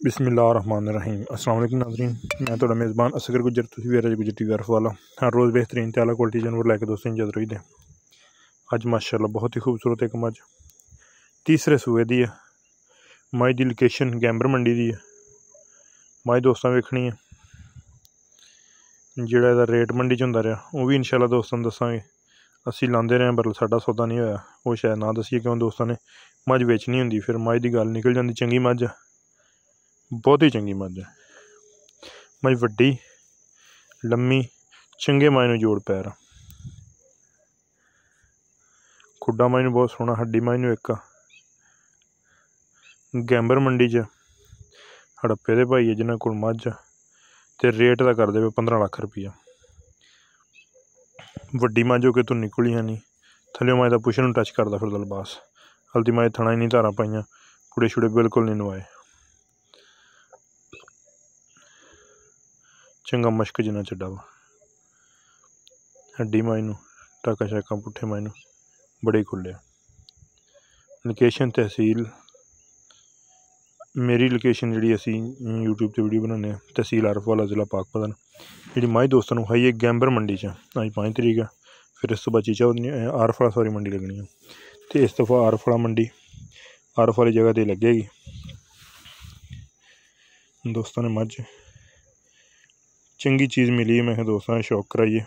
बिस्मिल्लाहिर्रहमानिर्रहीम। अस्सलाम वालेकुम नाज़रीन, मैं थोड़ा मेज़बान असगर गुजर, तुसीं भी गुजर टीवी अर्फ वाला। हर रोज़ बेहतरीन ते आला क्वालिटी जानवर लैके दोस्तों जद रही दे। अज माशाअल्लाह बहुत ही खूबसूरत एक मझ तीसरे सूए दी है। मझ दी लोकेशन गैंबर मंडी दी है। मझ दोस्तां वेखनी है, जेह्ड़ा एह्दा रेट मंडी च होंदा रहा वो भी इंशाअल्लाह दोस्तां नूं दस्सांगे। असीं लांदे रहे पर साडा सौदा नहीं होया, वो शायद ना दस्सिए क्यों दोस्तां ने मझ बेचनी होंदी, फिर मझ दी गल्ल निकल जाती। चंगी मझ है, बहुत ही चंगी मझ है। मझ वड्डी लम्मी चंगे मझ नूं जोड़ पैर, खुड्डा मझ नूं बहुत सोहना, हड्डी मझ नूं इक गैंबर मंडी च हड़प्पे दे भाई है जिन्हां कोल मझ ते रेट दा करदे पे 15 लाख रुपया। वड्डी मझ होके धुन्नी घुली जानी, थल्ले मझ दा पुछ नूं टच करदा फिरदा लबास। हल्दी मझ थणा ही नहीं धारां पाइयां, कुड़े छुड़े बिल्कुल नहीं नवाए। चंगा मश्क जिन्ना चड्डा वा, हड्डी मझ नूं टाका शाका पुट्ठे मझ नूं बड़े ही खुल्ले। लोकेशन तहसील मेरी लोकेशन जी असी यूट्यूब पर वीडियो बनाने, तहसील आरफ वाला जिला पाकपतन। जी मझ दोस्तों नूं खाई है गैंबर मंडी च, अज 5 तरीक है। फिर इस तो बाद चीचा आरफ वाला सॉरी मंडी लगनी है, तो इस दफा आरफ वाला मंडी आरफ वाली जगह तो लगेगी। दोस्तों ने मझ चंगी चीज़ मिली है, मैं दोस्तों ने शौक कराइए।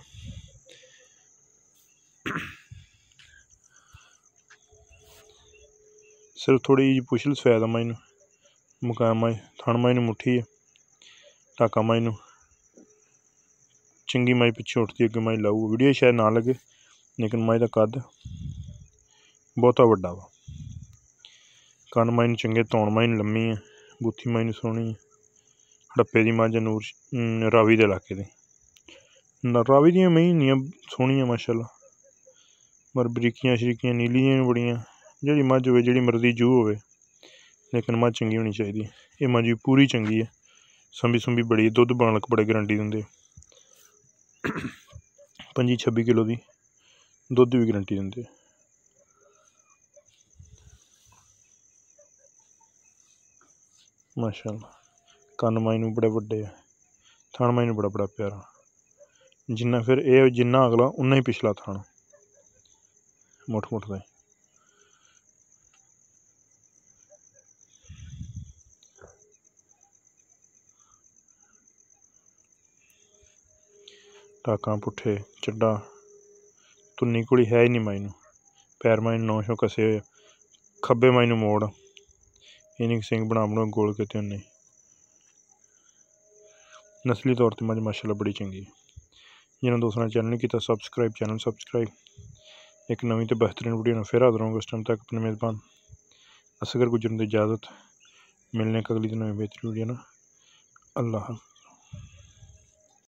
सिर्फ थोड़ी जी पुछल सफैद मझ नूं, मकाम मझ थन मझ नूं मुट्ठी है, टाका मझ नूं चंगी मझ पिछे उठती, अगे मझ लाऊ। वीडियो शायद ना लगे लेकिन मझ का कद बहुता वड्डा वा। कन्न मझ नूं चंगे, धौन मझ नूं लम्मी है, बूथी मझ नूं सोहनी है। हड़प्पे दी मझ नूर रावी दे इलाके दी, रावी दियां मेहीं इन्नियां सोहनियां माशाअल्लाह, पर बरीकियां शरीकियां नीलियां भी बड़ियां। जेह्ड़ी मझ होवे जेह्ड़ी मर्जी जू होवे, लेकिन मझ चंगी होनी चाहिदी। एह् मझ पूरी चंगी है, संभी सुंभी बड़ी, दुद्ध बालक बड़े गारंटी दिंदे। 25-26 किलो दी दुद्ध भी गारंटी दिंदे। माशाअल्लाह कन्न मझ नूं बड़े वड्डे है, थन मझ नूं बड़ा बड़ा प्यारा। जिन्ना फिर एह् जिन्ना अगला उन्ना ही पिछला थन मुठ मुठ दा। टाकां पुट्ठे चड्डा, धुन्नी घुली है ही नहीं मझ नूं, पैर मझ नौ शौ कसे होए, खब्बे मझ नूं मोड़, एह् नहीं सिंग बना बना गोल कीते होने। नस्ली तौर पर मझ माशाअल्लाह बड़ी चंगी है। जिन्होंने दोस्तों ने चैनल नहीं किया सबसक्राइब, चैनल सबसक्राइब। एक नवीं तो बेहतरीन वीडियो फिर हाजिर होंगे। उस टाइम तक अपने मेज़बान असगर गुजरन की इजाज़त। मिलने का अगली दिन नवीं बेहतरीन वीडियो ना। अल्लाह।